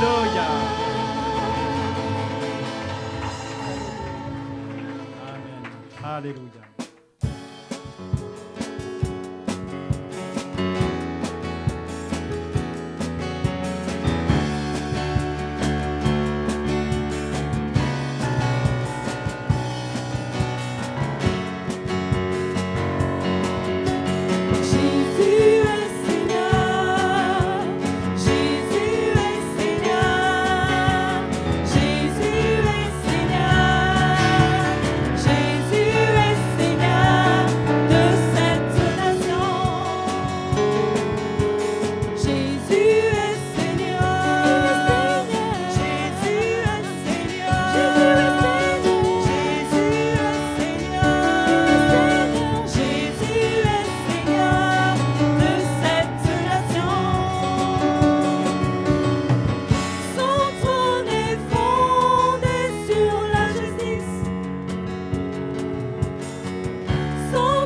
Alléluia. Amen. Alléluia. Son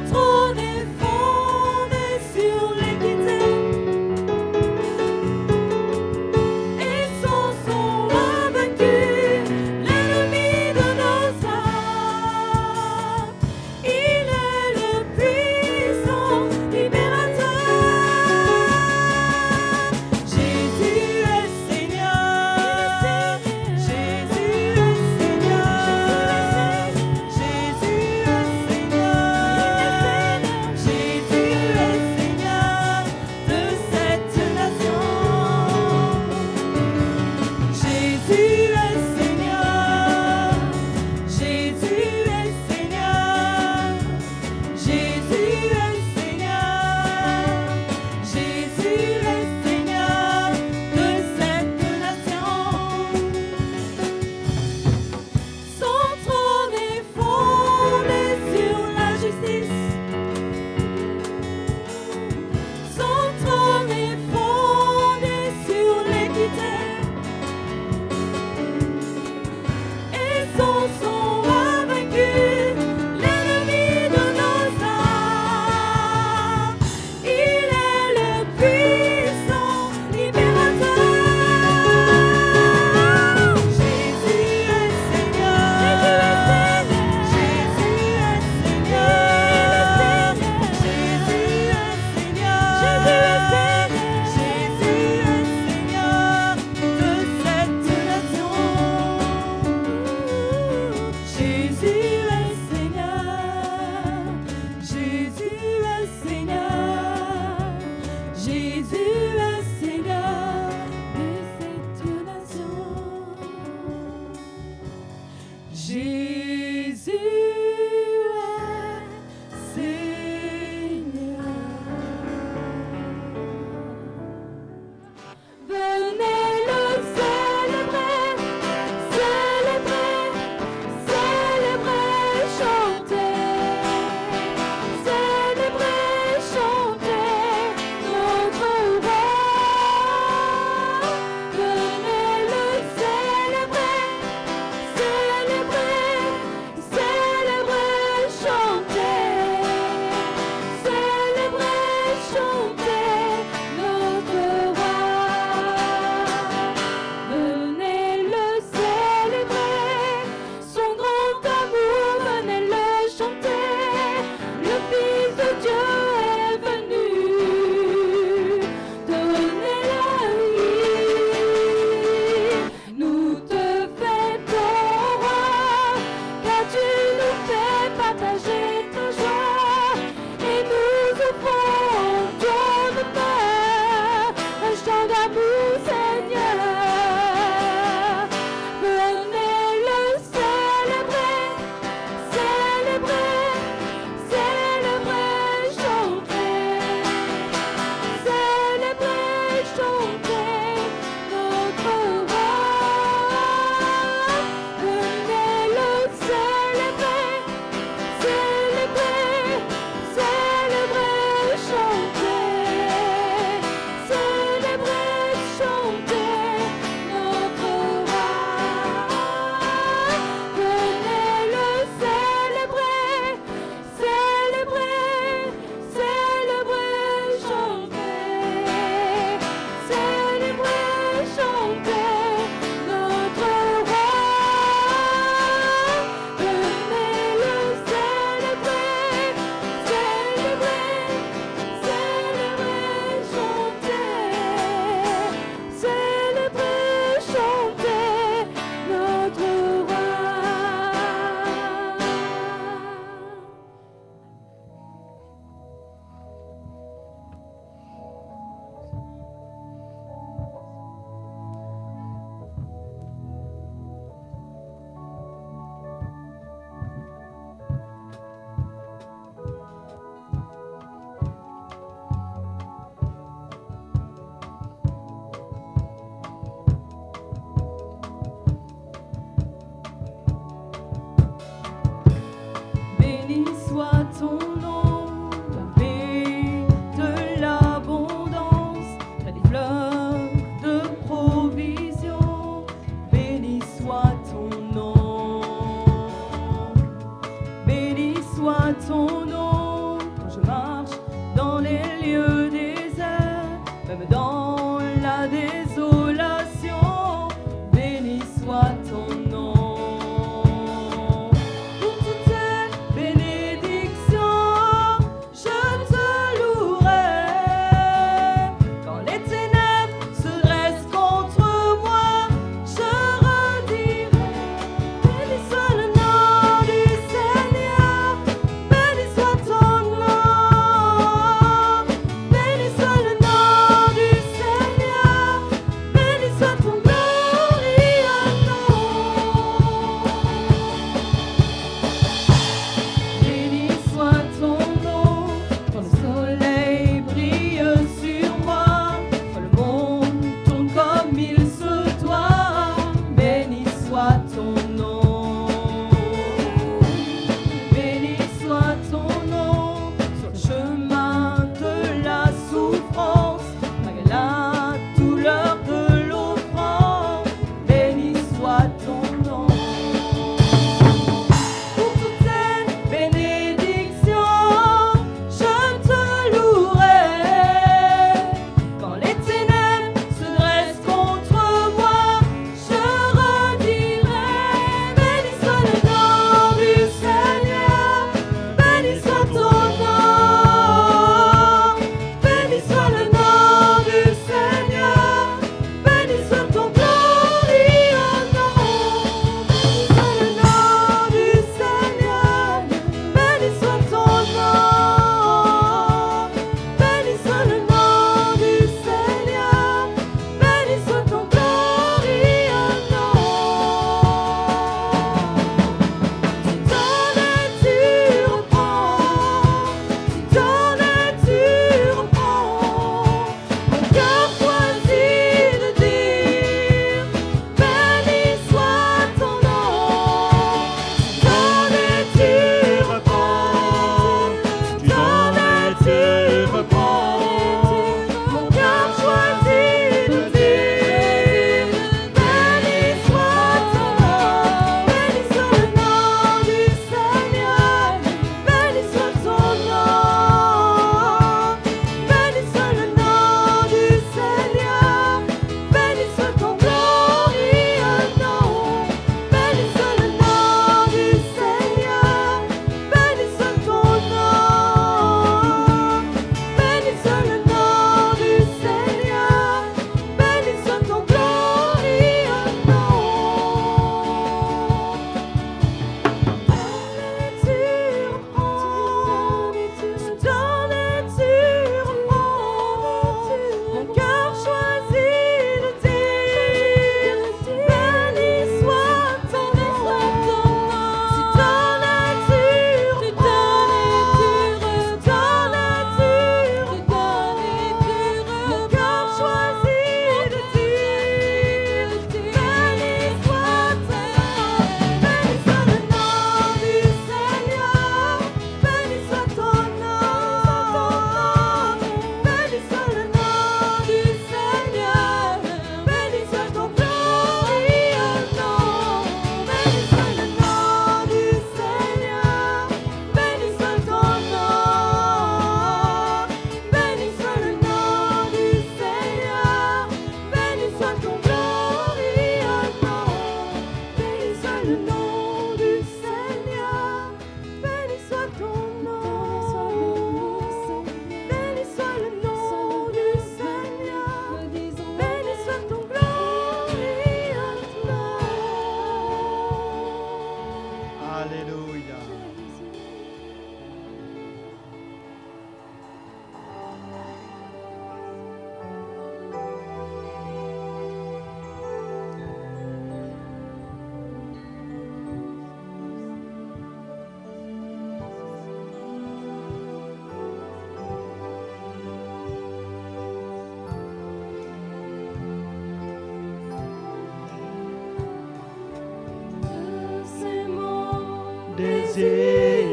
désir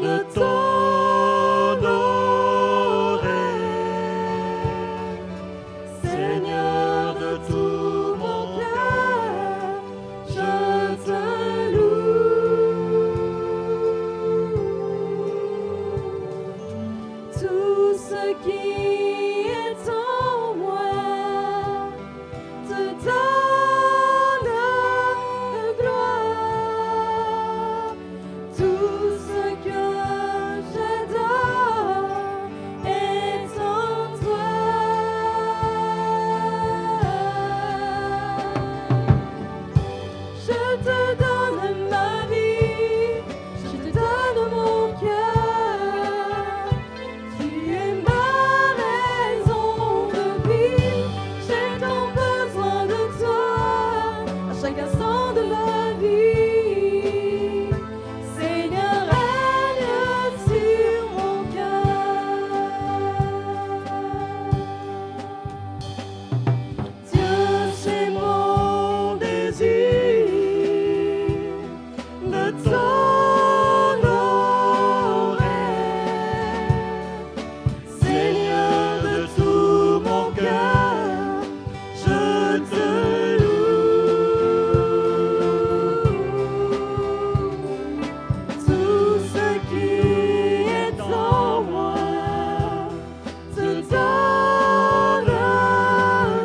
de t'honorer, Seigneur de tout mon cœur, je te loue. Tout ce qui est en moi te donne gloire. Tout ce que j'adore est en toi. Je te donne ma vie, je te donne mon cœur. Tu es ma raison de vie, j'ai tant besoin de toi à chaque instant de ma vie. Seigneur, règne sur mon cœur. Dieu, c'est mon désir de t'honorer, Seigneur de tout mon cœur, je te loue. Tout ce qui est en moi te donne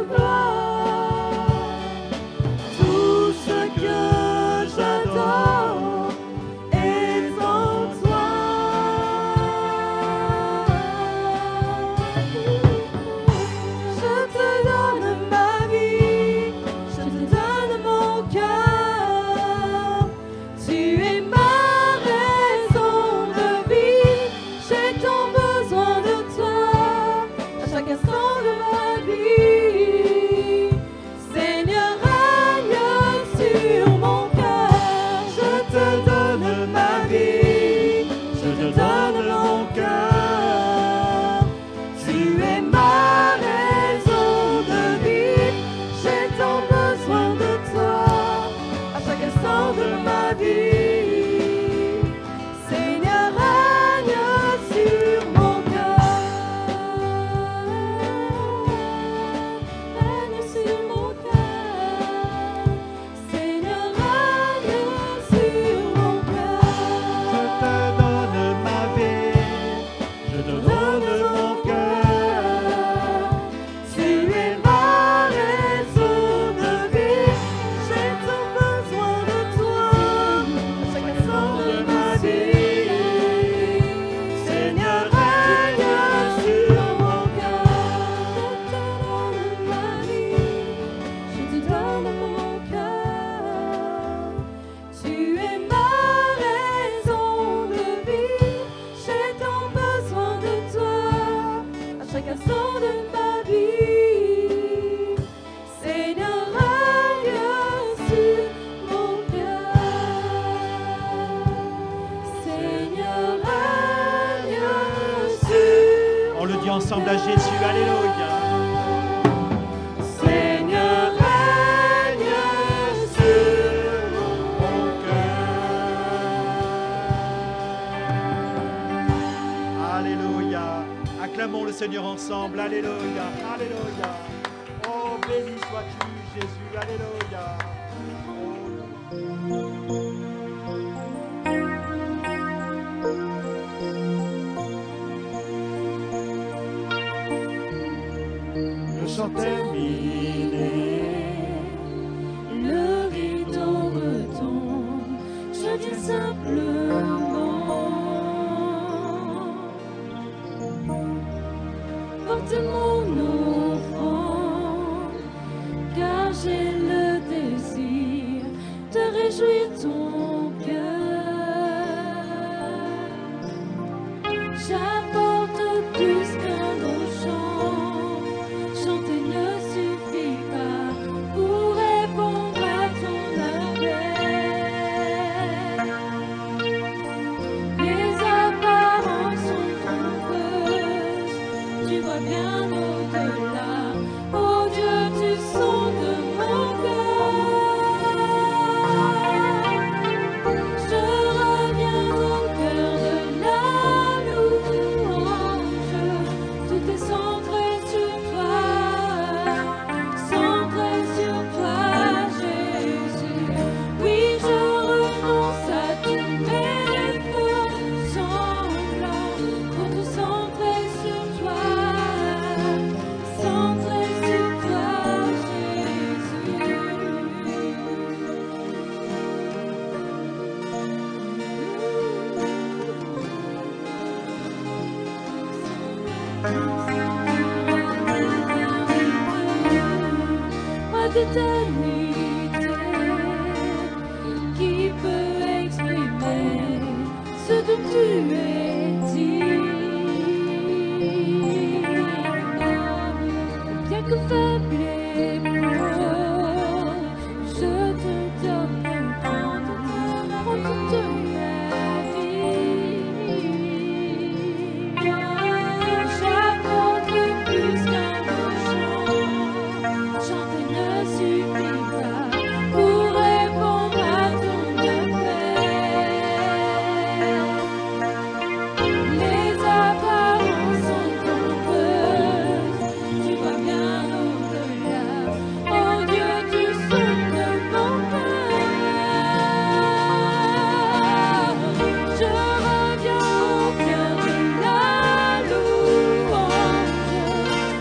gloire. Tout ce que j'adore est en toi. Je te donne ma vie, je te donne mon cœur. Tu es ma raison de vie, j'ai tant besoin de toi à chaque instant de ma vie. Seigneur, règne sur mon cœur. Je te donne ma vie, je te donne mon cœur. Tu es ma raison de vie, j'ai tant besoin de toi à chaque instant de ma vie. Seigneur, règne sur mon cœur. Règne sur mon cœur. Seigneur, règne sur mon cœur. Je te donne ma vie, je te donne mon cœur. Tu es ma raison de vie, j'ai tant besoin de toi à chaque instant de ma vie. Seigneur, règne sur mon cœur. Je te donne ma vie, je te donne mon cœur. Tu es ma raison de vie, j'ai tant besoin de toi à chaque instant de ma vie. Seigneur, règne sur mon cœur. Seigneur, règne sur. On le dit ensemble à Jésus, alléluia. Seigneur, règne sur mon cœur. Alléluia. Acclamons le Seigneur ensemble. Alléluia. Alléluia. Oh, béni sois-tu, Jésus. Alléluia. Le chant terminé, Le rideau retombe, je viens simplement porter mon offrande, car j'ai le désir de réjouir ton cœur. J'apporte plus qu'un beau chant, chanter ne suffit pas pour répondre à ton appel. Les apparences sont trompeuses, tu vois bien au-delà. Oh Dieu, tu sondes mon cœur. d'éternité qui peut exprimer ce dont tu es digne. Bien que faible et pauvre, je te donne en toute ma vie. J'apporte plus qu'un beau chant. Chanter ne suffit pas pour répondre à ton appel. Les apparences sont trompeuses, tu vois bien au-delà. Oh Dieu, tu sondes mon cœur. Je reviens au cœur de la louange.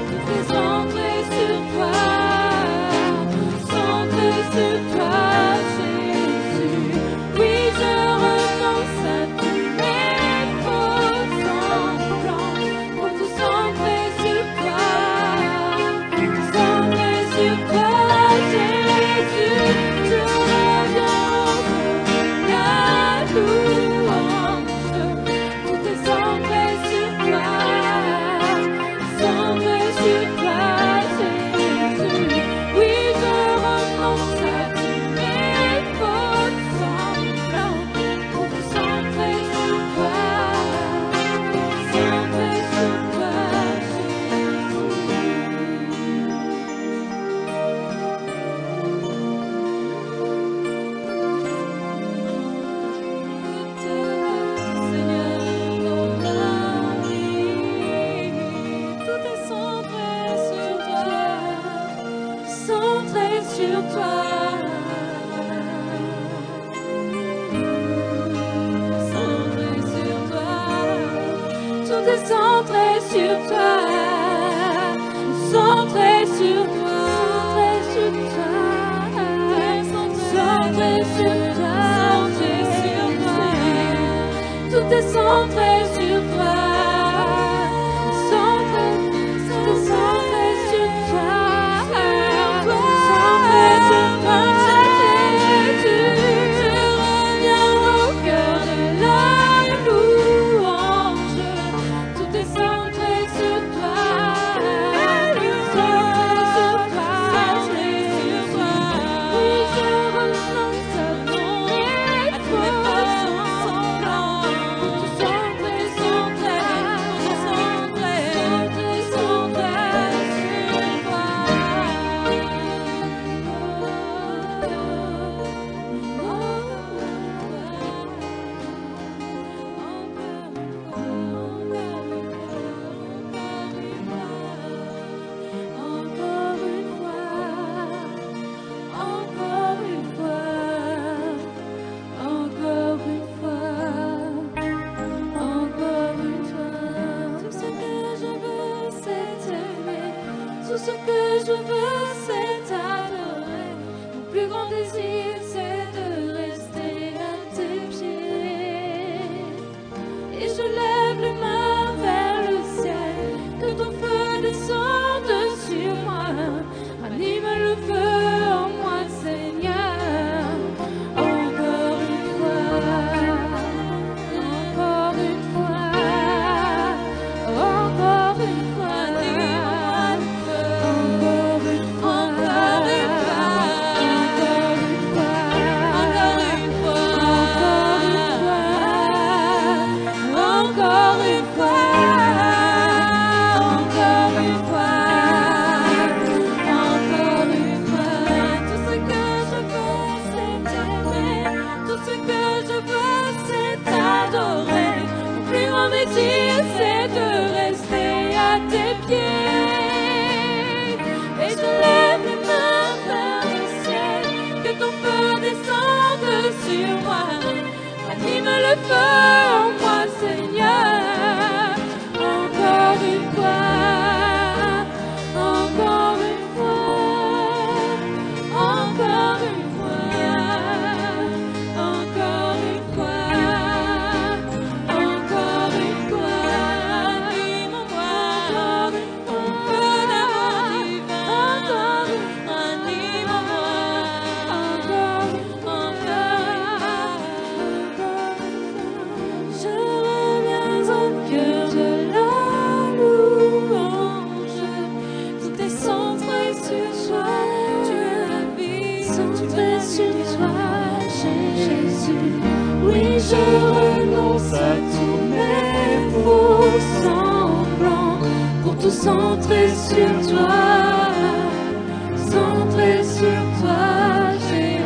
Je fais centrer sur toi, Jésus. Oui, je renonce à tous mes faux semblants pour tout centrer sur toi, Jésus. Je reviens au cœur de la louange. Tout est centré sur toi, Jésus. Oui, je renonce à tous mes faux semblants pour tout centrer sur toi, Seigneur, dans ma vie, tout est centré sur toi, centré sur toi, centré sur toi, tout est centré sur toi, centré sur toi, centré sur toi, tout est centré sur toi, centré sur toi, Jésus. Je reviens au cœur de la louange. Tout est centré sur toi, Jésus. Oui, je renonce à tous mes faux semblants pour tout centrer centré sur toi, Jésus. Oui, je renonce à tous mes faux semblants pour tout centrer sur toi, centré sur toi, Jésus.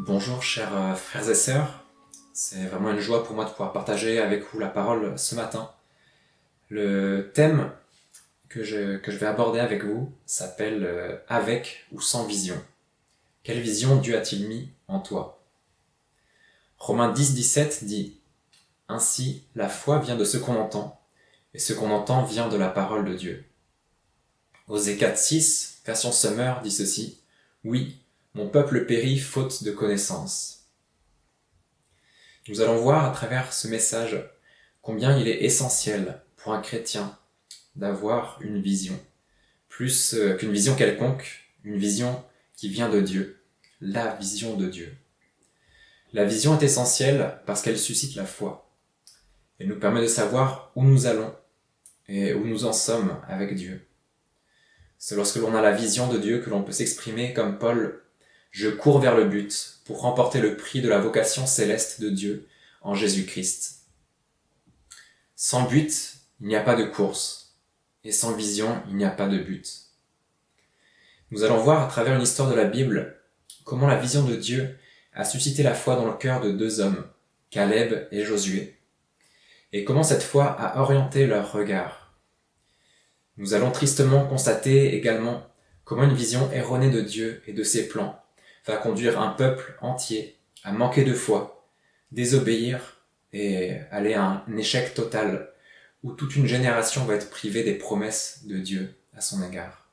Bonjour chers frères et sœurs, c'est vraiment une joie pour moi de pouvoir partager avec vous la parole ce matin. Le thème que je vais aborder avec vous s'appelle Avec ou sans vision. Quelle vision Dieu a-t-il mis en toi? Romains 10, 17 dit « Ainsi, la foi vient de ce qu'on entend, et ce qu'on entend vient de la parole de Dieu. » Osée 4, 6, version Summer, dit ceci « Oui, mon peuple périt faute de connaissance. » Nous allons voir à travers ce message combien il est essentiel pour un chrétien d'avoir une vision, plus qu'une vision quelconque, une vision qui vient de Dieu, la vision de Dieu. La vision est essentielle parce qu'elle suscite la foi. Elle nous permet de savoir où nous allons et où nous en sommes avec Dieu. C'est lorsque l'on a la vision de Dieu que l'on peut s'exprimer comme Paul « Je cours vers le but pour remporter le prix de la vocation céleste de Dieu en Jésus-Christ. » Sans but, il n'y a pas de course, et sans vision, il n'y a pas de but. Nous allons voir à travers une histoire de la Bible comment la vision de Dieu a suscité la foi dans le cœur de deux hommes, Caleb et Josué, et comment cette foi a orienté leur regard. Nous allons tristement constater également comment une vision erronée de Dieu et de ses plans va conduire un peuple entier à manquer de foi, désobéir et aller à un échec total où toute une génération va être privée des promesses de Dieu à son égard.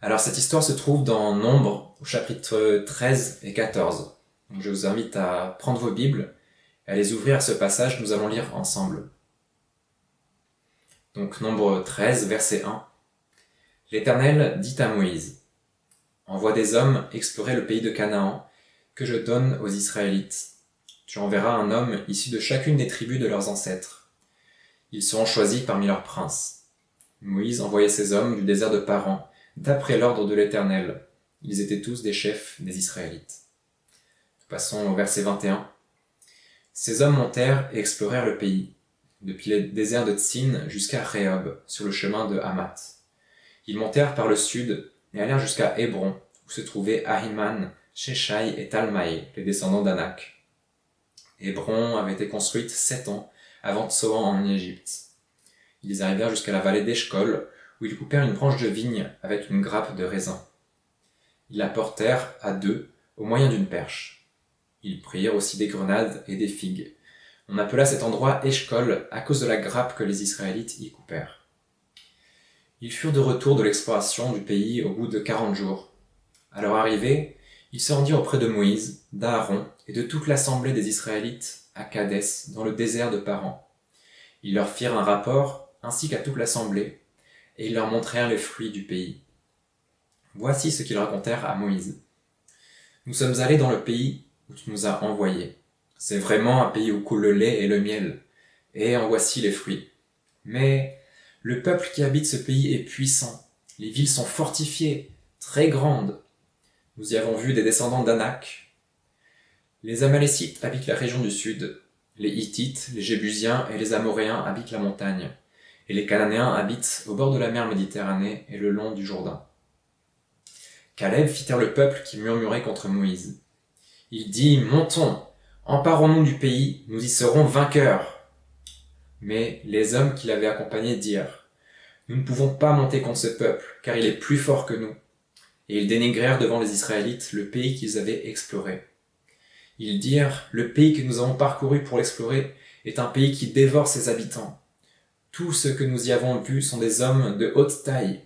Alors cette histoire se trouve dans Nombre au chapitre 13 et 14. Donc je vous invite à prendre vos Bibles et à les ouvrir à ce passage, nous allons lire ensemble. Donc Nombre 13, verset 1. L'Éternel dit à Moïse, « Envoie des hommes explorer le pays de Canaan que je donne aux Israélites. Tu enverras un homme issu de chacune des tribus de leurs ancêtres. Ils seront choisis parmi leurs princes. » Moïse envoyait ces hommes du désert de Paran, d'après l'ordre de l'Éternel. Ils étaient tous des chefs des Israélites. Passons au verset 21. Ces hommes montèrent et explorèrent le pays, depuis les déserts de Tsin jusqu'à Rehob, sur le chemin de Hamath. Ils montèrent par le sud et allèrent jusqu'à Hébron, où se trouvaient Ahiman, Sheshai et Talmaï, les descendants d'Anak. Hébron avait été construite 7 ans avant Tsoan en Égypte. Ils arrivèrent jusqu'à la vallée d'Eshcol, où ils coupèrent une branche de vigne avec une grappe de raisin. Ils la portèrent à deux au moyen d'une perche. Ils prirent aussi des grenades et des figues. On appela cet endroit Eshcol à cause de la grappe que les Israélites y coupèrent. Ils furent de retour de l'exploration du pays au bout de 40 jours. À leur arrivée, ils se rendirent auprès de Moïse, d'Aaron et de toute l'assemblée des Israélites à Kadès, dans le désert de Paran. Ils leur firent un rapport, ainsi qu'à toute l'assemblée, et ils leur montrèrent les fruits du pays. Voici ce qu'ils racontèrent à Moïse. « Nous sommes allés dans le pays où tu nous as envoyés. C'est vraiment un pays où coule le lait et le miel, et en voici les fruits. Mais le peuple qui habite ce pays est puissant, les villes sont fortifiées, très grandes. Nous y avons vu des descendants d'Anak. Les Amalécites habitent la région du sud, les Hittites, les Jébusiens et les Amoréens habitent la montagne, et les Cananéens habitent au bord de la mer Méditerranée et le long du Jourdain. » Caleb fit taire le peuple qui murmurait contre Moïse. Il dit « Montons, emparons-nous du pays, nous y serons vainqueurs. » Mais les hommes qui l'avaient accompagné dirent « Nous ne pouvons pas monter contre ce peuple, car il est plus fort que nous. » Et ils dénigrèrent devant les Israélites le pays qu'ils avaient exploré. Ils dirent « Le pays que nous avons parcouru pour l'explorer est un pays qui dévore ses habitants. Tous ceux que nous y avons vus sont des hommes de haute taille.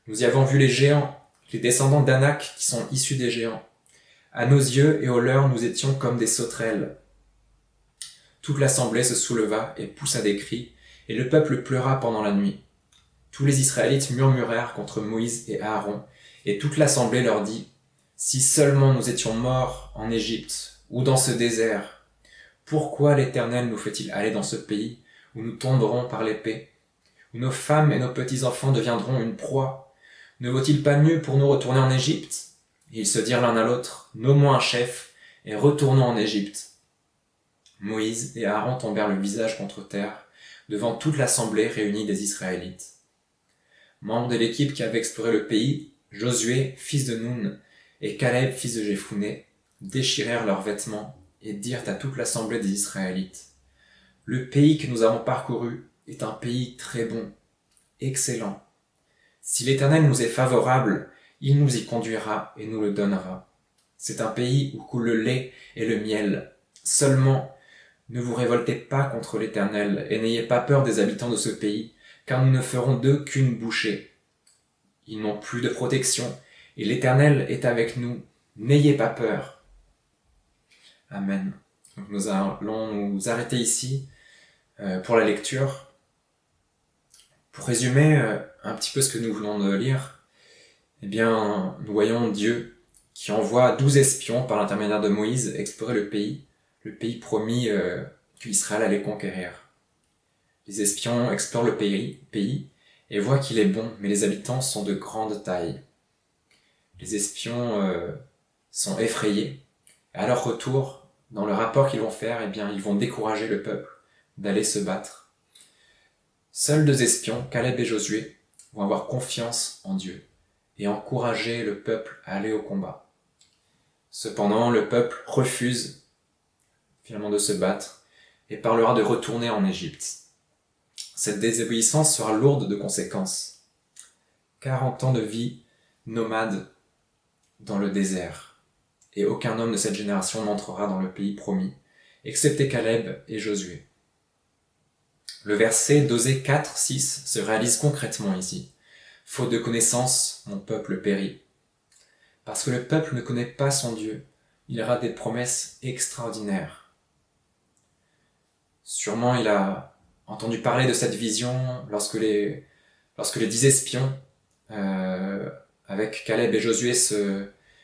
Nous y avons vu les géants, les descendants d'Anak qui sont issus des géants. À nos yeux et aux leurs, nous étions comme des sauterelles. » Toute l'assemblée se souleva et poussa des cris, et le peuple pleura pendant la nuit. Tous les Israélites murmurèrent contre Moïse et Aaron, et toute l'assemblée leur dit « Si seulement nous étions morts en Égypte ou dans ce désert, pourquoi l'Éternel nous fait-il aller dans ce pays où nous tomberons par l'épée, où nos femmes et nos petits-enfants deviendront une proie? Ne vaut-il pas mieux pour nous retourner en Égypte ?» Et ils se dirent l'un à l'autre « Nommons un chef et retournons en Égypte. » Moïse et Aaron tombèrent le visage contre terre devant toute l'assemblée réunie des Israélites. Membres de l'équipe qui avait exploré le pays, Josué, fils de Nun, et Caleb, fils de Jephouné, déchirèrent leurs vêtements et dirent à toute l'assemblée des Israélites: Le pays que nous avons parcouru est un pays très bon, excellent. Si l'Éternel nous est favorable, il nous y conduira et nous le donnera. C'est un pays où coule le lait et le miel. Seulement, ne vous révoltez pas contre l'Éternel et n'ayez pas peur des habitants de ce pays, car nous ne ferons d'eux qu'une bouchée. Ils n'ont plus de protection, et l'Éternel est avec nous. N'ayez pas peur. Amen. Donc nous allons nous arrêter ici pour la lecture. Pour résumer un petit peu ce que nous venons de lire, eh bien, nous voyons Dieu qui envoie 12 espions par l'intermédiaire de Moïse explorer le pays promis qu'Israël allait conquérir. Les espions explorent le pays et voient qu'il est bon, mais les habitants sont de grande taille. Les espions sont effrayés. Et à leur retour, dans le rapport qu'ils vont faire, eh bien, ils vont décourager le peuple d'aller se battre. Seuls 2 espions, Caleb et Josué, vont avoir confiance en Dieu et encourager le peuple à aller au combat. Cependant, le peuple refuse finalement de se battre et parlera de retourner en Égypte. Cette désobéissance sera lourde de conséquences. 40 ans de vie nomade dans le désert, et aucun homme de cette génération n'entrera dans le pays promis, excepté Caleb et Josué. Le verset d'Osée 4, 6 se réalise concrètement ici. Faute de connaissance, mon peuple périt. Parce que le peuple ne connaît pas son Dieu, il aura des promesses extraordinaires. Sûrement il a entendu parler de cette vision lorsque les 10 espions, avec Caleb et Josué,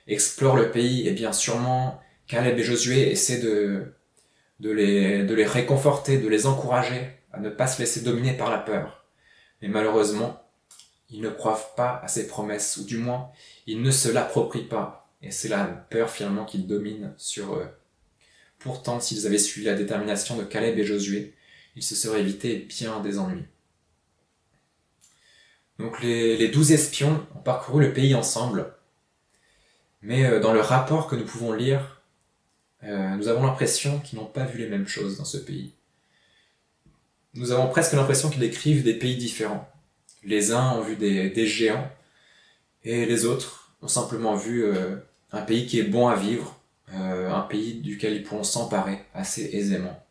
explorent le pays. Et bien sûrement, Caleb et Josué essaient de les réconforter, de les encourager à ne pas se laisser dominer par la peur. Mais malheureusement, ils ne croient pas à ces promesses, ou du moins, ils ne se l'approprient pas. Et c'est la peur finalement qui domine sur eux. Pourtant, s'ils avaient suivi la détermination de Caleb et Josué, ils se seraient évités bien des ennuis. Donc les 12 espions ont parcouru le pays ensemble, mais dans le rapport que nous pouvons lire, nous avons l'impression qu'ils n'ont pas vu les mêmes choses dans ce pays. Nous avons presque l'impression qu'ils décrivent des pays différents. Les uns ont vu des géants, et les autres ont simplement vu un pays qui est bon à vivre, un pays duquel ils pourront s'emparer assez aisément.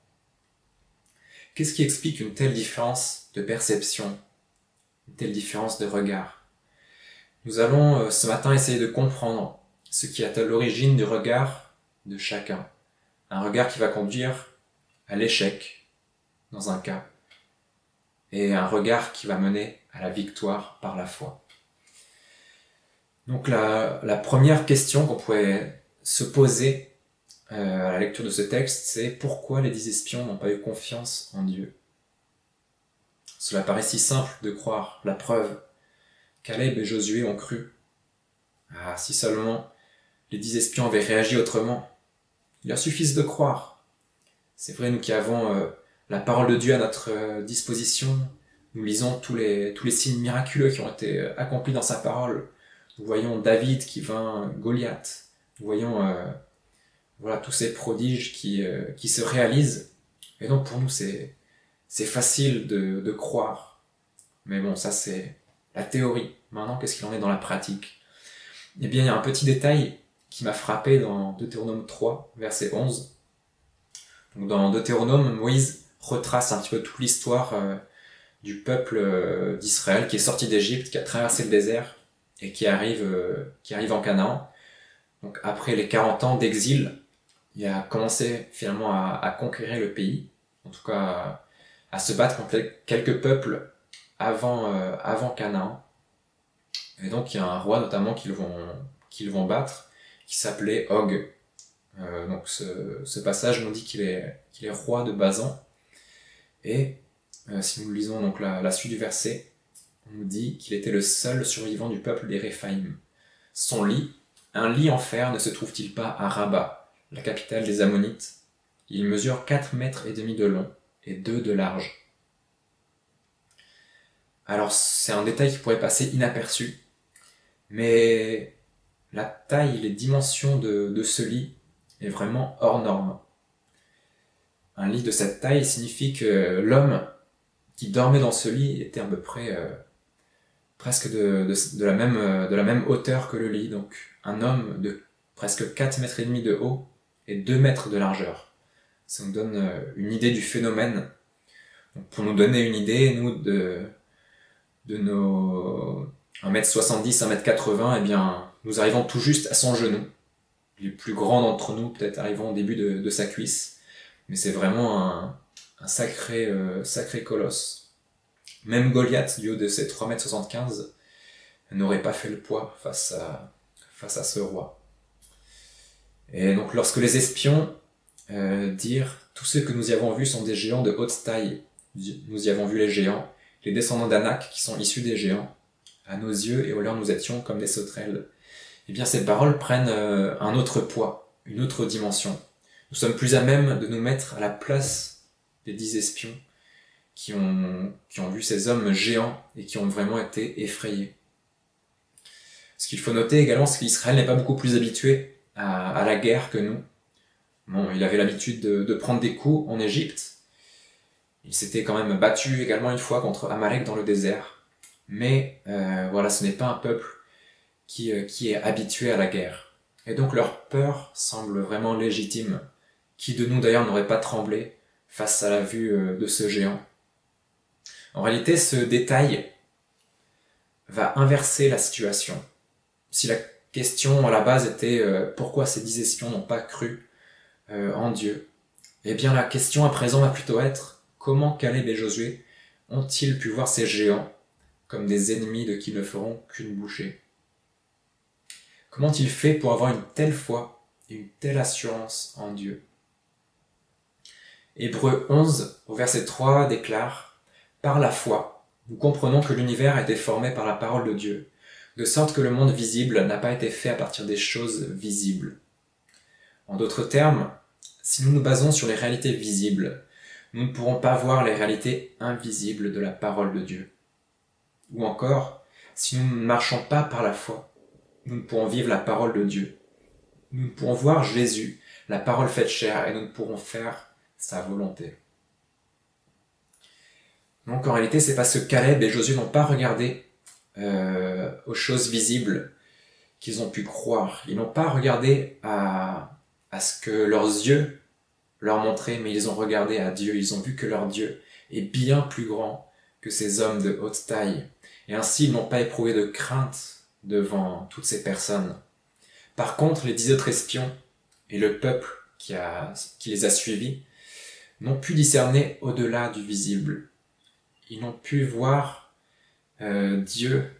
Qu'est-ce qui explique une telle différence de perception, une telle différence de regard? Nous allons ce matin essayer de comprendre ce qui est à l'origine du regard de chacun. Un regard qui va conduire à l'échec, dans un cas, et un regard qui va mener à la victoire par la foi. Donc la première question qu'on pourrait se poser à la lecture de ce texte, c'est pourquoi les 10 espions n'ont pas eu confiance en Dieu? Cela paraît si simple de croire. La preuve, Caleb et Josué ont cru. Ah, si seulement les 10 espions avaient réagi autrement. Il leur suffit de croire. C'est vrai, nous qui avons la parole de Dieu à notre disposition, nous lisons tous les signes miraculeux qui ont été accomplis dans sa parole. Nous voyons David qui vainc Goliath. Nous voyons tous ces prodiges qui se réalisent. Et donc pour nous, c'est facile de croire. Mais bon, ça c'est la théorie. Maintenant, qu'est-ce qu'il en est dans la pratique? Eh bien, il y a un petit détail qui m'a frappé dans Deutéronome 3, verset 11. Donc, dans Deutéronome, Moïse retrace un petit peu toute l'histoire du peuple d'Israël qui est sorti d'Égypte, qui a traversé le désert et qui arrive en Canaan. Donc après les 40 ans d'exil, il a commencé finalement à conquérir le pays, en tout cas à se battre contre quelques peuples avant Canaan. Et donc il y a un roi notamment qu'ils vont battre, qui s'appelait Og. Donc ce passage nous dit qu'il est roi de Basan. Et si nous lisons donc la suite du verset, on nous dit qu'il était le seul survivant du peuple des Réphaïm. Son lit, un lit en fer, ne se trouve-t-il pas à Rabat, la capitale des Ammonites? Il mesure 4 mètres et demi de long et 2 de large. Alors c'est un détail qui pourrait passer inaperçu, mais la taille, les dimensions de ce lit est vraiment hors norme. Un lit de cette taille signifie que l'homme qui dormait dans ce lit était à peu près presque de la même hauteur que le lit. Donc un homme de presque 4 mètres et demi de haut et 2 mètres de largeur. Ça nous donne une idée du phénomène. Donc, pour nous donner une idée, nous, de nos 1m70, 1m80, eh bien, nous arrivons tout juste à son genou. Les plus grands d'entre nous, peut-être, arrivons au début de sa cuisse. Mais c'est vraiment un sacré colosse. Même Goliath, du haut de ses 3m75, n'aurait pas fait le poids face à ce roi. Et donc, lorsque les espions dirent « Tous ceux que nous y avons vus sont des géants de haute taille. Nous y avons vu les géants, les descendants d'Anak qui sont issus des géants. À nos yeux et aux leurs nous étions comme des sauterelles. » Eh bien, ces paroles prennent un autre poids, une autre dimension. Nous sommes plus à même de nous mettre à la place des 10 espions qui ont vu ces hommes géants et qui ont vraiment été effrayés. Ce qu'il faut noter également, c'est qu'Israël n'est pas beaucoup plus habitué à la guerre que nous. Bon, il avait l'habitude de prendre des coups en Égypte. Il s'était quand même battu également une fois contre Amalek dans le désert. Mais voilà, ce n'est pas un peuple qui est habitué à la guerre. Et donc leur peur semble vraiment légitime. Qui de nous d'ailleurs n'aurait pas tremblé face à la vue de ce géant? En réalité, ce détail va inverser la situation. Si la question à la base était pourquoi ces 10 espions n'ont pas cru en Dieu, eh bien la question à présent va plutôt être comment Caleb et Josué ont-ils pu voir ces géants comme des ennemis de qui ne feront qu'une bouchée? Comment ont-ils fait pour avoir une telle foi et une telle assurance en Dieu? Hébreux 11, au verset 3, déclare « Par la foi, nous comprenons que l'univers a été formé par la parole de Dieu, de sorte que le monde visible n'a pas été fait à partir des choses visibles. » En d'autres termes, si nous nous basons sur les réalités visibles, nous ne pourrons pas voir les réalités invisibles de la parole de Dieu. Ou encore, si nous ne marchons pas par la foi, nous ne pourrons vivre la parole de Dieu. Nous ne pourrons voir Jésus, la parole faite chair, et nous ne pourrons faire sa volonté. Donc en réalité, c'est parce que Caleb et Josué n'ont pas regardé aux choses visibles qu'ils ont pu croire. Ils n'ont pas regardé à ce que leurs yeux leur montraient, mais ils ont regardé à Dieu. Ils ont vu que leur Dieu est bien plus grand que ces hommes de haute taille. Et ainsi, ils n'ont pas éprouvé de crainte devant toutes ces personnes. Par contre, les 10 autres espions et le peuple qui les a suivis n'ont pu discerner au-delà du visible. Ils n'ont pu voir Dieu,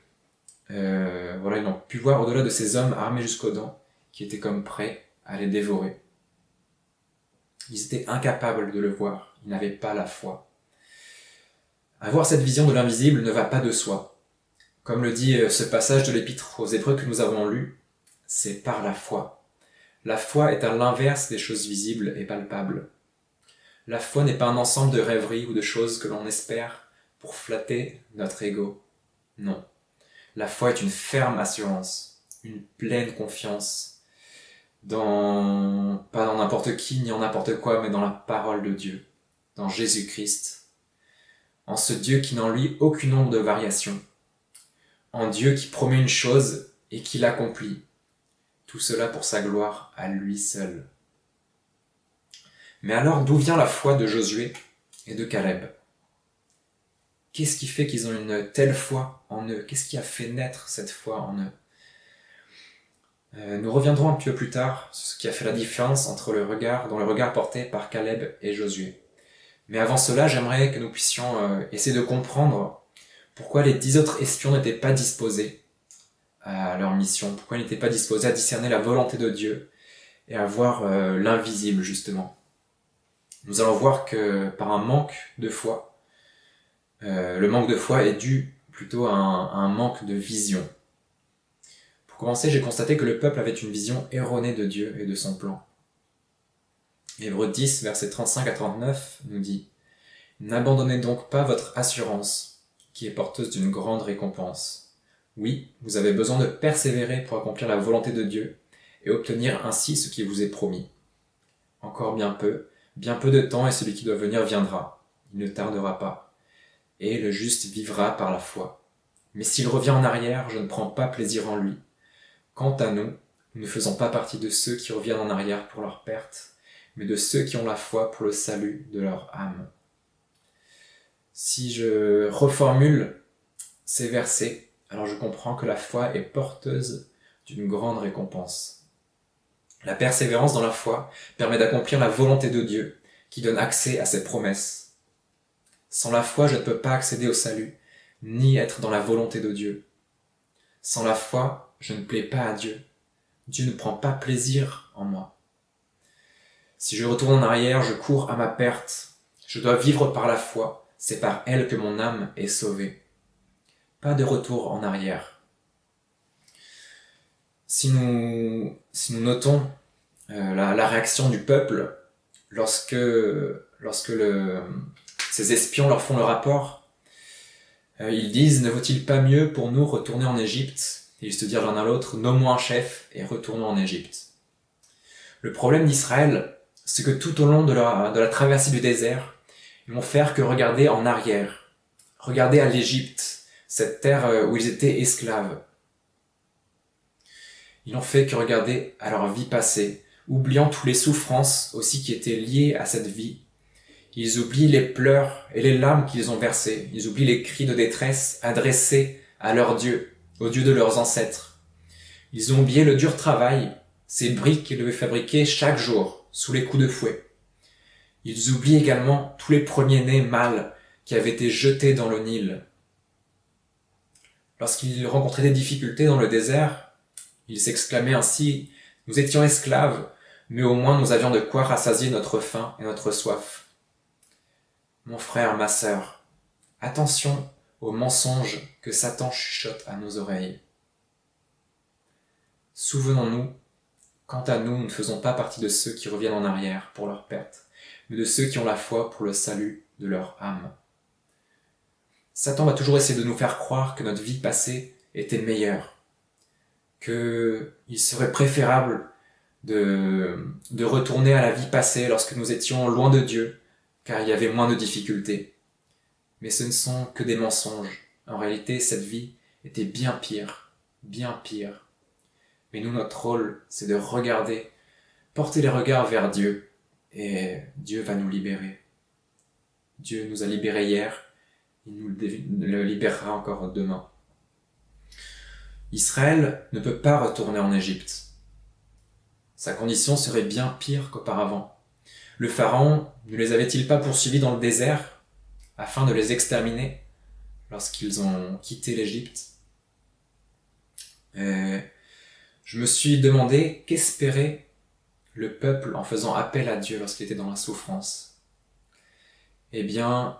ils n'ont pu voir au-delà de ces hommes armés jusqu'aux dents qui étaient comme prêts à les dévorer. Ils étaient incapables de le voir, ils n'avaient pas la foi. Avoir cette vision de l'invisible ne va pas de soi. Comme le dit ce passage de l'Épître aux Hébreux que nous avons lu, c'est par la foi. La foi est à l'inverse des choses visibles et palpables. La foi n'est pas un ensemble de rêveries ou de choses que l'on espère pour flatter notre ego. Non. La foi est une ferme assurance, une pleine confiance, pas dans n'importe qui ni en n'importe quoi, mais dans la parole de Dieu, dans Jésus-Christ, en ce Dieu qui n'en lui aucune ombre de variation, en Dieu qui promet une chose et qui l'accomplit, tout cela pour sa gloire à lui seul. Mais alors, d'où vient la foi de Josué et de Caleb? Qu'est-ce qui fait qu'ils ont une telle foi en eux? Qu'est-ce qui a fait naître cette foi en eux? Nous reviendrons un petit peu plus tard sur ce qui a fait la différence entre le regard porté par Caleb et Josué. Mais avant cela, j'aimerais que nous puissions essayer de comprendre pourquoi les 10 autres espions n'étaient pas disposés à leur mission, pourquoi ils n'étaient pas disposés à discerner la volonté de Dieu et à voir l'invisible, justement. Nous allons voir que par un manque de foi, le manque de foi est dû plutôt à un manque de vision. Pour commencer, j'ai constaté que le peuple avait une vision erronée de Dieu et de son plan. Hébreux 10, versets 35 à 39 nous dit « N'abandonnez donc pas votre assurance, qui est porteuse d'une grande récompense. Oui, vous avez besoin de persévérer pour accomplir la volonté de Dieu et obtenir ainsi ce qui vous est promis. encore bien peu de temps, et celui qui doit venir viendra. Il ne tardera pas. Et le juste vivra par la foi. Mais s'il revient en arrière, je ne prends pas plaisir en lui. Quant à nous, nous ne faisons pas partie de ceux qui reviennent en arrière pour leur perte, mais de ceux qui ont la foi pour le salut de leur âme. Si je reformule ces versets, alors je comprends que la foi est porteuse d'une grande récompense. La persévérance dans la foi permet d'accomplir la volonté de Dieu, qui donne accès à ses promesses. Sans la foi, je ne peux pas accéder au salut, ni être dans la volonté de Dieu. Sans la foi, je ne plais pas à Dieu. Dieu ne prend pas plaisir en moi. Si je retourne en arrière, je cours à ma perte. Je dois vivre par la foi, c'est par elle que mon âme est sauvée. Pas de retour en arrière. Si nous notons la réaction du peuple lorsque ces espions leur font le rapport, ils disent « Ne vaut-il pas mieux pour nous retourner en Égypte ?» Et ils se dirent l'un à l'autre « Nommons un chef et retournons en Égypte. » Le problème d'Israël, c'est que tout au long de la traversée du désert, ils vont faire que regarder en arrière, regarder à l'Égypte, cette terre où ils étaient esclaves. Ils n'ont fait que regarder à leur vie passée, oubliant toutes les souffrances aussi qui étaient liées à cette vie. Ils oublient les pleurs et les larmes qu'ils ont versées. Ils oublient les cris de détresse adressés à leur Dieu, au Dieu de leurs ancêtres. Ils ont oublié le dur travail, ces briques qu'ils devaient fabriquer chaque jour, sous les coups de fouet. Ils oublient également tous les premiers-nés mâles qui avaient été jetés dans le Nil. Lorsqu'ils rencontraient des difficultés dans le désert, ils s'exclamaient ainsi « Nous étions esclaves, mais au moins nous avions de quoi rassasier notre faim et notre soif. » Mon frère, ma sœur, attention aux mensonges que Satan chuchote à nos oreilles. Souvenons-nous, quant à nous, nous ne faisons pas partie de ceux qui reviennent en arrière pour leur perte, mais de ceux qui ont la foi pour le salut de leur âme. Satan va toujours essayer de nous faire croire que notre vie passée était meilleure, qu'il serait préférable de retourner à la vie passée lorsque nous étions loin de Dieu, car il y avait moins de difficultés. Mais ce ne sont que des mensonges. En réalité, cette vie était bien pire, bien pire. Mais nous, notre rôle, c'est de regarder, porter les regards vers Dieu, et Dieu va nous libérer. Dieu nous a libérés hier, il nous le libérera encore demain. Israël ne peut pas retourner en Égypte. Sa condition serait bien pire qu'auparavant. Le Pharaon ne les avait-il pas poursuivis dans le désert afin de les exterminer lorsqu'ils ont quitté l'Égypte? Je me suis demandé qu'espérait le peuple en faisant appel à Dieu lorsqu'il était dans la souffrance. Eh bien,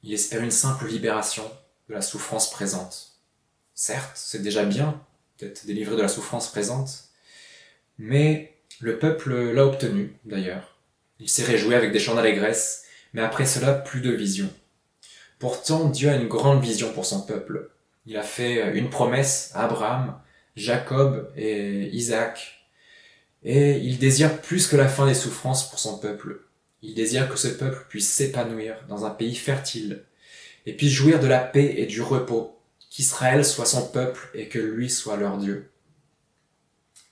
il espère une simple libération de la souffrance présente. Certes, c'est déjà bien d'être délivré de la souffrance présente, mais le peuple l'a obtenu d'ailleurs. Il s'est réjoui avec des chants d'allégresse, mais après cela, plus de vision. Pourtant, Dieu a une grande vision pour son peuple. Il a fait une promesse à Abraham, Jacob et Isaac, et il désire plus que la fin des souffrances pour son peuple. Il désire que ce peuple puisse s'épanouir dans un pays fertile, et puisse jouir de la paix et du repos, qu'Israël soit son peuple et que lui soit leur Dieu.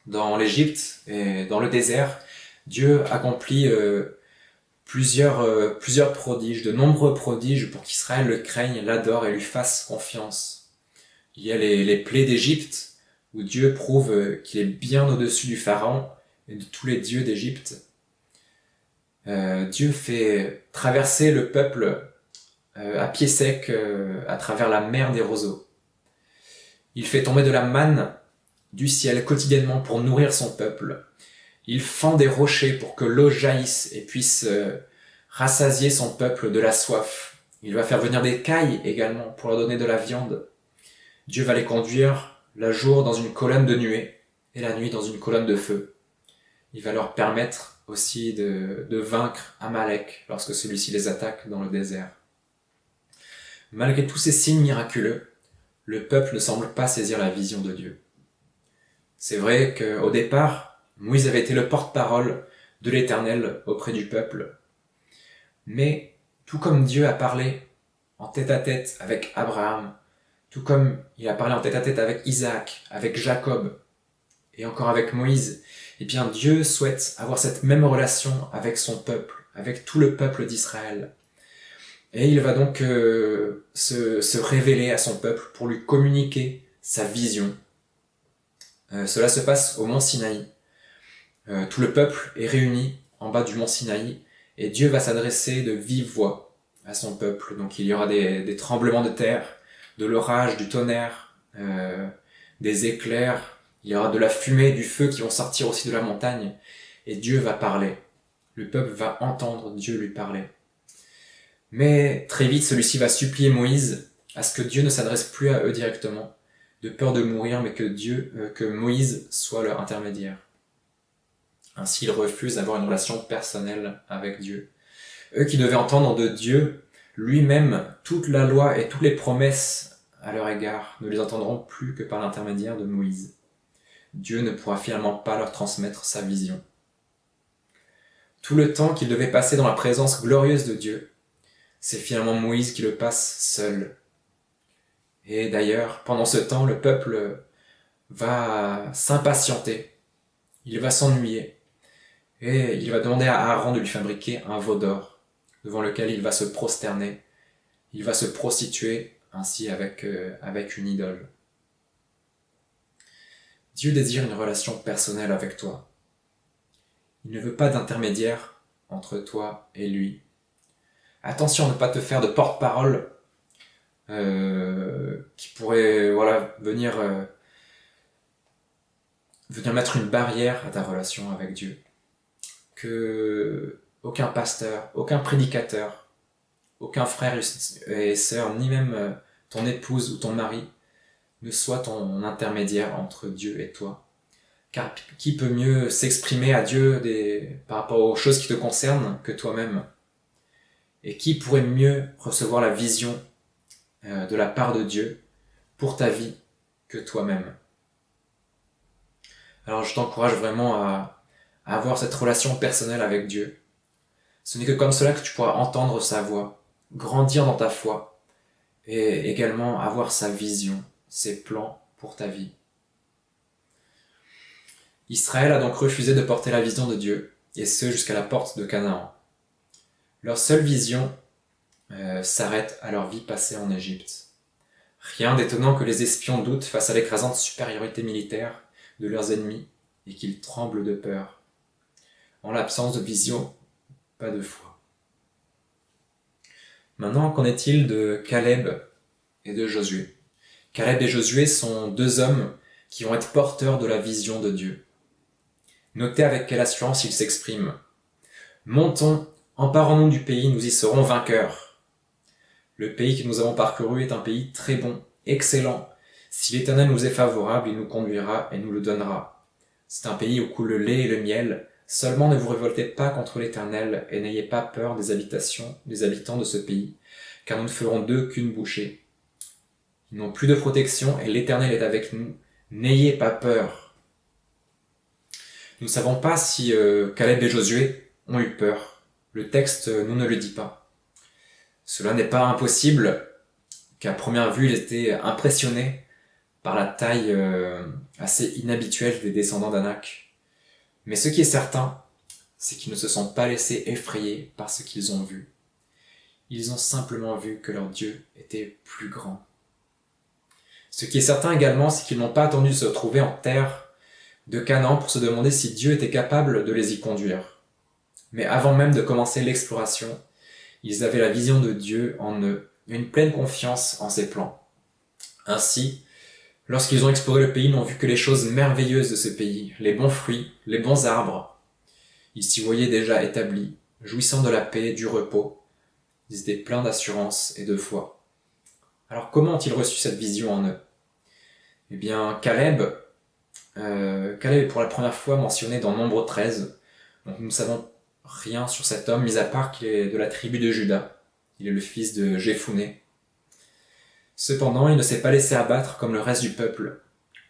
Dans l'Égypte et dans le désert, Dieu accomplit plusieurs prodiges, de nombreux prodiges pour qu'Israël le craigne, l'adore et lui fasse confiance. Il y a les plaies d'Égypte, où Dieu prouve qu'il est bien au-dessus du Pharaon et de tous les dieux d'Égypte. Dieu fait traverser le peuple à pied sec à travers la mer des roseaux. Il fait tomber de la manne du ciel quotidiennement pour nourrir son peuple. Il fend des rochers pour que l'eau jaillisse et puisse rassasier son peuple de la soif. Il va faire venir des cailles également pour leur donner de la viande. Dieu va les conduire la jour dans une colonne de nuée et la nuit dans une colonne de feu. Il va leur permettre aussi de vaincre Amalek lorsque celui-ci les attaque dans le désert. Malgré tous ces signes miraculeux, le peuple ne semble pas saisir la vision de Dieu. C'est vrai qu'au départ, Moïse avait été le porte-parole de l'Éternel auprès du peuple. Mais tout comme Dieu a parlé en tête-à-tête avec Abraham, tout comme il a parlé en tête-à-tête avec Isaac, avec Jacob et encore avec Moïse, eh bien Dieu souhaite avoir cette même relation avec son peuple, avec tout le peuple d'Israël. Et il va donc se révéler à son peuple pour lui communiquer sa vision. Cela se passe au mont Sinaï. Tout le peuple est réuni en bas du mont Sinaï et Dieu va s'adresser de vive voix à son peuple. Donc il y aura des tremblements de terre, de l'orage, du tonnerre, des éclairs, il y aura de la fumée, du feu qui vont sortir aussi de la montagne et Dieu va parler. Le peuple va entendre Dieu lui parler. Mais très vite, celui-ci va supplier Moïse à ce que Dieu ne s'adresse plus à eux directement, de peur de mourir, mais que Moïse soit leur intermédiaire. Ainsi, ils refusent d'avoir une relation personnelle avec Dieu. Eux qui devaient entendre de Dieu lui-même toute la loi et toutes les promesses à leur égard, ne les entendront plus que par l'intermédiaire de Moïse. Dieu ne pourra finalement pas leur transmettre sa vision. Tout le temps qu'ils devaient passer dans la présence glorieuse de Dieu, c'est finalement Moïse qui le passe seul. Et d'ailleurs, pendant ce temps, le peuple va s'impatienter, il va s'ennuyer, et il va demander à Aaron de lui fabriquer un veau d'or, devant lequel il va se prosterner, il va se prostituer ainsi avec une idole. Dieu désire une relation personnelle avec toi. Il ne veut pas d'intermédiaire entre toi et lui. Attention à ne pas te faire de porte-parole qui pourrait venir mettre une barrière à ta relation avec Dieu. Que aucun pasteur, aucun prédicateur, aucun frère et sœur, ni même ton épouse ou ton mari ne soit ton intermédiaire entre Dieu et toi. Car qui peut mieux s'exprimer à Dieu par rapport aux choses qui te concernent que toi-même? Et qui pourrait mieux recevoir la vision de la part de Dieu pour ta vie que toi-même? Alors je t'encourage vraiment à avoir cette relation personnelle avec Dieu. Ce n'est que comme cela que tu pourras entendre sa voix, grandir dans ta foi et également avoir sa vision, ses plans pour ta vie. Israël a donc refusé de porter la vision de Dieu, et ce jusqu'à la porte de Canaan. Leur seule vision s'arrête à leur vie passée en Égypte. Rien d'étonnant que les espions doutent face à l'écrasante supériorité militaire de leurs ennemis et qu'ils tremblent de peur. En l'absence de vision, pas de foi. Maintenant, qu'en est-il de Caleb et de Josué? Caleb et Josué sont deux hommes qui vont être porteurs de la vision de Dieu. Notez avec quelle assurance ils s'expriment. « Montons, emparons-nous du pays, nous y serons vainqueurs. Le pays que nous avons parcouru est un pays très bon, excellent. Si l'Éternel nous est favorable, il nous conduira et nous le donnera. C'est un pays où coule le lait et le miel. Seulement ne vous révoltez pas contre l'Éternel et n'ayez pas peur des habitants de ce pays, car nous ne ferons d'eux qu'une bouchée. Ils n'ont plus de protection et l'Éternel est avec nous. N'ayez pas peur. » Nous ne savons pas si Caleb et Josué ont eu peur. Le texte nous ne le dit pas. Cela n'est pas impossible, qu'à première vue, ils étaient impressionnés par la taille assez inhabituelle des descendants d'Anak. Mais ce qui est certain, c'est qu'ils ne se sont pas laissés effrayer par ce qu'ils ont vu. Ils ont simplement vu que leur Dieu était plus grand. Ce qui est certain également, c'est qu'ils n'ont pas attendu de se retrouver en terre de Canaan pour se demander si Dieu était capable de les y conduire. Mais avant même de commencer l'exploration, ils avaient la vision de Dieu en eux, et une pleine confiance en ses plans. Ainsi, lorsqu'ils ont exploré le pays, ils n'ont vu que les choses merveilleuses de ce pays, les bons fruits, les bons arbres. Ils s'y voyaient déjà établis, jouissant de la paix, du repos. Ils étaient pleins d'assurance et de foi. Alors comment ont-ils reçu cette vision en eux? Eh bien, Caleb est pour la première fois mentionné dans Nombre 13. Donc nous ne savons rien sur cet homme, mis à part qu'il est de la tribu de Juda. Il est le fils de Jéphuné. Cependant, il ne s'est pas laissé abattre comme le reste du peuple.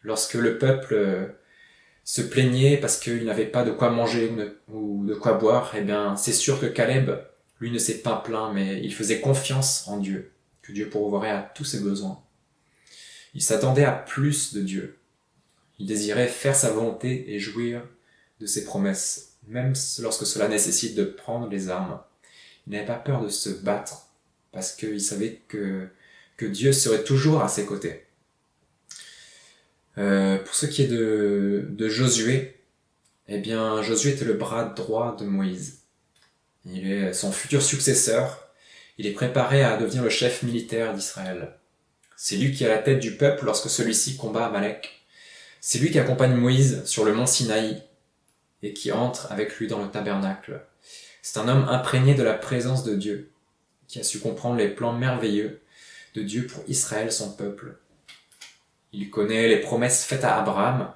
Lorsque le peuple se plaignait parce qu'il n'avait pas de quoi manger ou de quoi boire, eh bien, c'est sûr que Caleb, lui, ne s'est pas plaint, mais il faisait confiance en Dieu, que Dieu pourvoirait à tous ses besoins. Il s'attendait à plus de Dieu. Il désirait faire sa volonté et jouir de ses promesses, même lorsque cela nécessite de prendre les armes. Il n'avait pas peur de se battre, parce qu'il savait que Dieu serait toujours à ses côtés. Pour ce qui est de Josué, eh bien, Josué était le bras droit de Moïse. Il est son futur successeur. Il est préparé à devenir le chef militaire d'Israël. C'est lui qui est à la tête du peuple lorsque celui-ci combat Amalek. C'est lui qui accompagne Moïse sur le mont Sinaï et qui entre avec lui dans le tabernacle. C'est un homme imprégné de la présence de Dieu, qui a su comprendre les plans merveilleux de Dieu pour Israël, son peuple. Il connaît les promesses faites à Abraham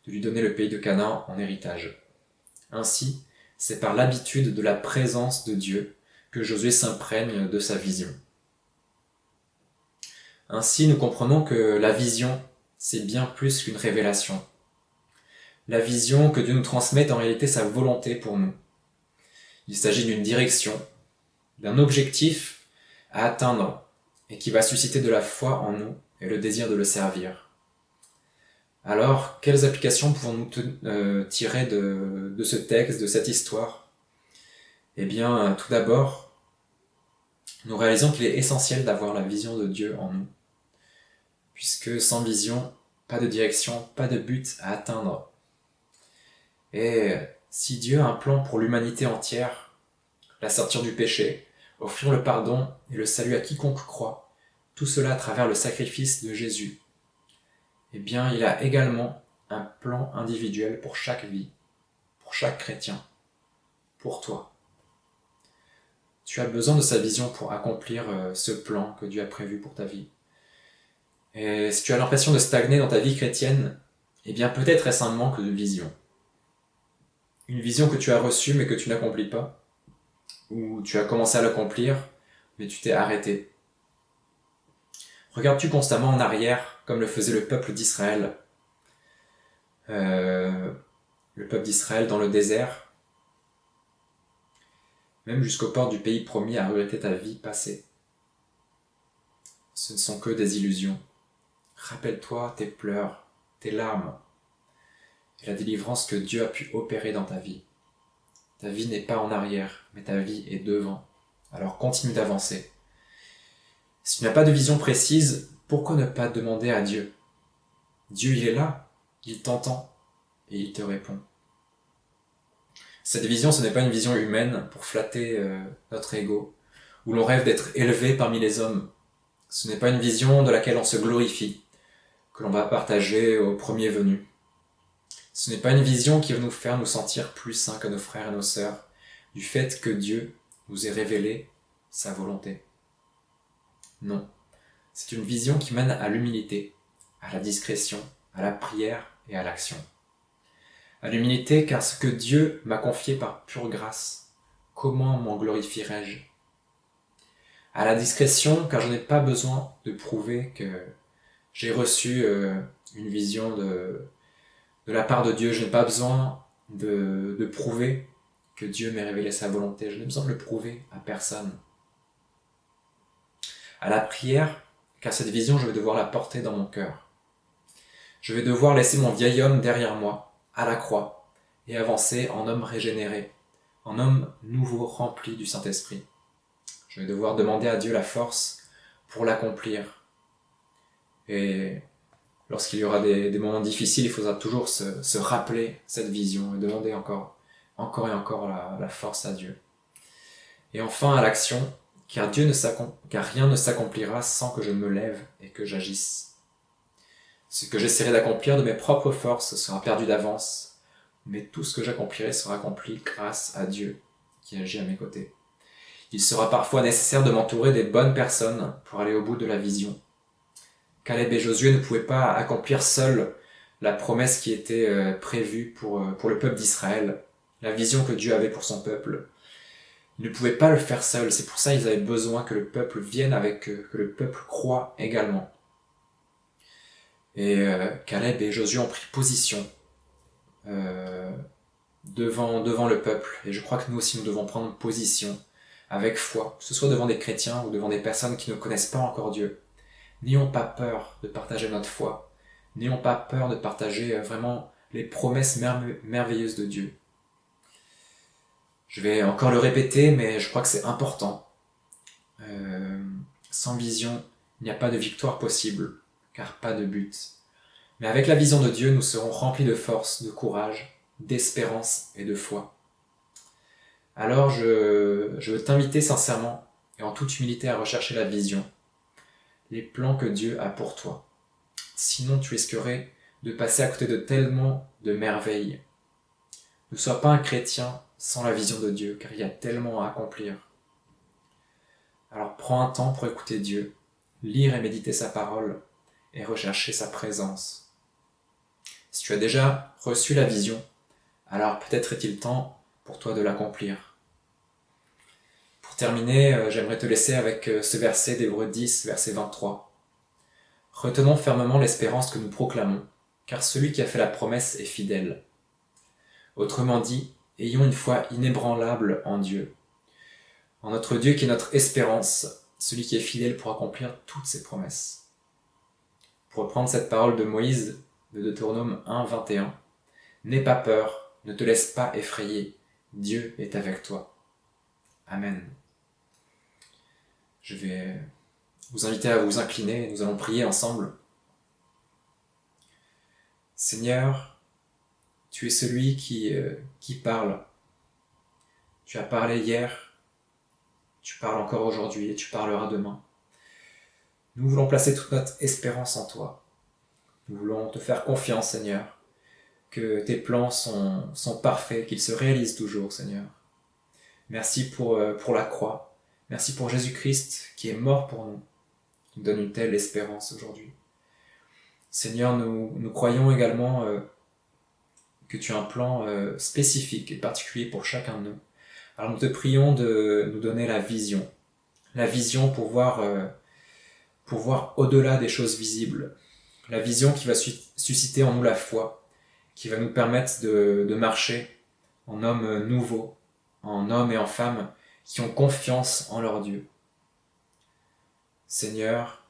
de lui donner le pays de Canaan en héritage. Ainsi, c'est par l'habitude de la présence de Dieu que Josué s'imprègne de sa vision. Ainsi, nous comprenons que la vision, c'est bien plus qu'une révélation. La vision que Dieu nous transmet est en réalité sa volonté pour nous. Il s'agit d'une direction, d'un objectif à atteindre et qui va susciter de la foi en nous et le désir de le servir. Alors, quelles applications pouvons-nous tirer de ce texte, de cette histoire ? Eh bien, tout d'abord, nous réalisons qu'il est essentiel d'avoir la vision de Dieu en nous, puisque sans vision, pas de direction, pas de but à atteindre. Et si Dieu a un plan pour l'humanité entière, la sortir du péché, offrir le pardon et le salut à quiconque croit, tout cela à travers le sacrifice de Jésus, eh bien, il a également un plan individuel pour chaque vie, pour chaque chrétien, pour toi. Tu as besoin de sa vision pour accomplir ce plan que Dieu a prévu pour ta vie. Et si tu as l'impression de stagner dans ta vie chrétienne, eh bien, peut-être est-ce un manque de vision. Une vision que tu as reçue mais que tu n'accomplis pas, ou tu as commencé à l'accomplir, mais tu t'es arrêté. Regardes-tu constamment en arrière, comme le faisait le peuple d'Israël dans le désert, même jusqu'aux portes du pays promis, à regretter ta vie passée. Ce ne sont que des illusions. Rappelle-toi tes pleurs, tes larmes, et la délivrance que Dieu a pu opérer dans ta vie. Ta vie n'est pas en arrière, mais ta vie est devant. Alors continue d'avancer. Si tu n'as pas de vision précise, pourquoi ne pas demander à Dieu ? Dieu, il est là, il t'entend et il te répond. Cette vision, ce n'est pas une vision humaine pour flatter notre ego, où l'on rêve d'être élevé parmi les hommes. Ce n'est pas une vision de laquelle on se glorifie, que l'on va partager au premier venu. Ce n'est pas une vision qui va nous faire nous sentir plus saints que nos frères et nos sœurs, du fait que Dieu nous ait révélé sa volonté. Non, c'est une vision qui mène à l'humilité, à la discrétion, à la prière et à l'action. À l'humilité, car ce que Dieu m'a confié par pure grâce, comment m'en glorifierai-je ? À la discrétion, car je n'ai pas besoin de prouver que j'ai reçu une vision de la part de Dieu. Je n'ai pas besoin de prouver que Dieu m'ait révélé sa volonté. Je n'ai besoin de le prouver à personne. À la prière, car cette vision, je vais devoir la porter dans mon cœur. Je vais devoir laisser mon vieil homme derrière moi, à la croix, et avancer en homme régénéré, en homme nouveau rempli du Saint-Esprit. Je vais devoir demander à Dieu la force pour l'accomplir. Et lorsqu'il y aura des moments difficiles, il faudra toujours se rappeler cette vision et demander encore et encore la force à Dieu. Et enfin à l'action, car rien ne s'accomplira sans que je me lève et que j'agisse. Ce que j'essaierai d'accomplir de mes propres forces sera perdu d'avance, mais tout ce que j'accomplirai sera accompli grâce à Dieu qui agit à mes côtés. Il sera parfois nécessaire de m'entourer des bonnes personnes pour aller au bout de la vision. Caleb et Josué ne pouvaient pas accomplir seuls la promesse qui était prévue pour le peuple d'Israël, la vision que Dieu avait pour son peuple. Ils ne pouvaient pas le faire seuls, c'est pour ça qu'ils avaient besoin que le peuple vienne avec eux, que le peuple croie également. Et Caleb et Josué ont pris position devant le peuple. Et je crois que nous aussi, nous devons prendre position avec foi, que ce soit devant des chrétiens ou devant des personnes qui ne connaissent pas encore Dieu. N'ayons pas peur de partager notre foi. N'ayons pas peur de partager vraiment les promesses merveilleuses de Dieu. Je vais encore le répéter, mais je crois que c'est important. Sans vision, il n'y a pas de victoire possible, car pas de but. Mais avec la vision de Dieu, nous serons remplis de force, de courage, d'espérance et de foi. Alors je veux t'inviter sincèrement et en toute humilité à rechercher la vision, les plans que Dieu a pour toi. Sinon tu risquerais de passer à côté de tellement de merveilles. Ne sois pas un chrétien sans la vision de Dieu, car il y a tellement à accomplir. Alors prends un temps pour écouter Dieu, lire et méditer sa parole et rechercher sa présence. Si tu as déjà reçu la vision, alors peut-être est-il temps pour toi de l'accomplir. Pour terminer, j'aimerais te laisser avec ce verset d'Hébreux 10, verset 23. Retenons fermement l'espérance que nous proclamons, car celui qui a fait la promesse est fidèle. Autrement dit, ayons une foi inébranlable en Dieu. En notre Dieu qui est notre espérance, celui qui est fidèle pour accomplir toutes ses promesses. Pour reprendre cette parole de Moïse, de Deutéronome 1, 21, n'aie pas peur, ne te laisse pas effrayer, Dieu est avec toi. Amen. Je vais vous inviter à vous incliner, nous allons prier ensemble. Seigneur, tu es celui qui parle. Tu as parlé hier, tu parles encore aujourd'hui et tu parleras demain. Nous voulons placer toute notre espérance en toi. Nous voulons te faire confiance, Seigneur, que tes plans sont parfaits, qu'ils se réalisent toujours, Seigneur. Merci pour la croix. Merci pour Jésus-Christ qui est mort pour nous, qui nous donne une telle espérance aujourd'hui. Seigneur, nous croyons également que tu as un plan spécifique et particulier pour chacun de nous. Alors nous te prions de nous donner la vision pour voir au-delà des choses visibles, la vision qui va susciter en nous la foi, qui va nous permettre de marcher en hommes nouveaux, en hommes et en femmes qui ont confiance en leur Dieu. Seigneur,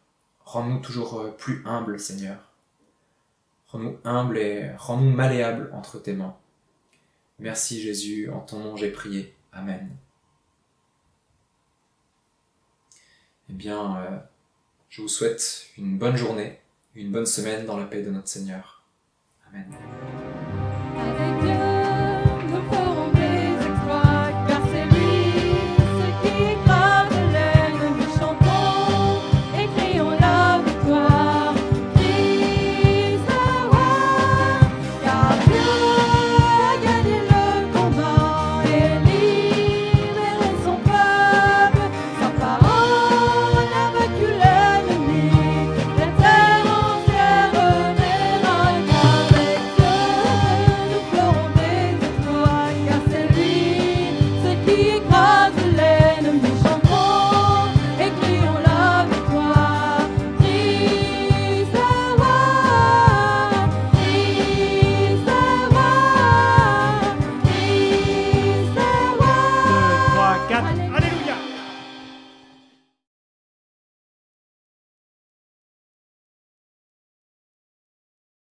rends-nous toujours plus humbles, Seigneur. Rends-nous humbles et rends-nous malléables entre tes mains. Merci Jésus, en ton nom j'ai prié. Amen. Eh bien, je vous souhaite une bonne journée, une bonne semaine dans la paix de notre Seigneur. Amen. Avec Dieu, nous ferons des exploits, car c'est lui, ce qui écrase l'ennemi. Chantons et crions la victoire. Christ est roi, car Dieu a gagné le combat et libéré son peuple. Sa parole a vaincu l'ennemi. La terre entière verra qu'avec Dieu nous ferons des exploits, car c'est lui ce qui écrase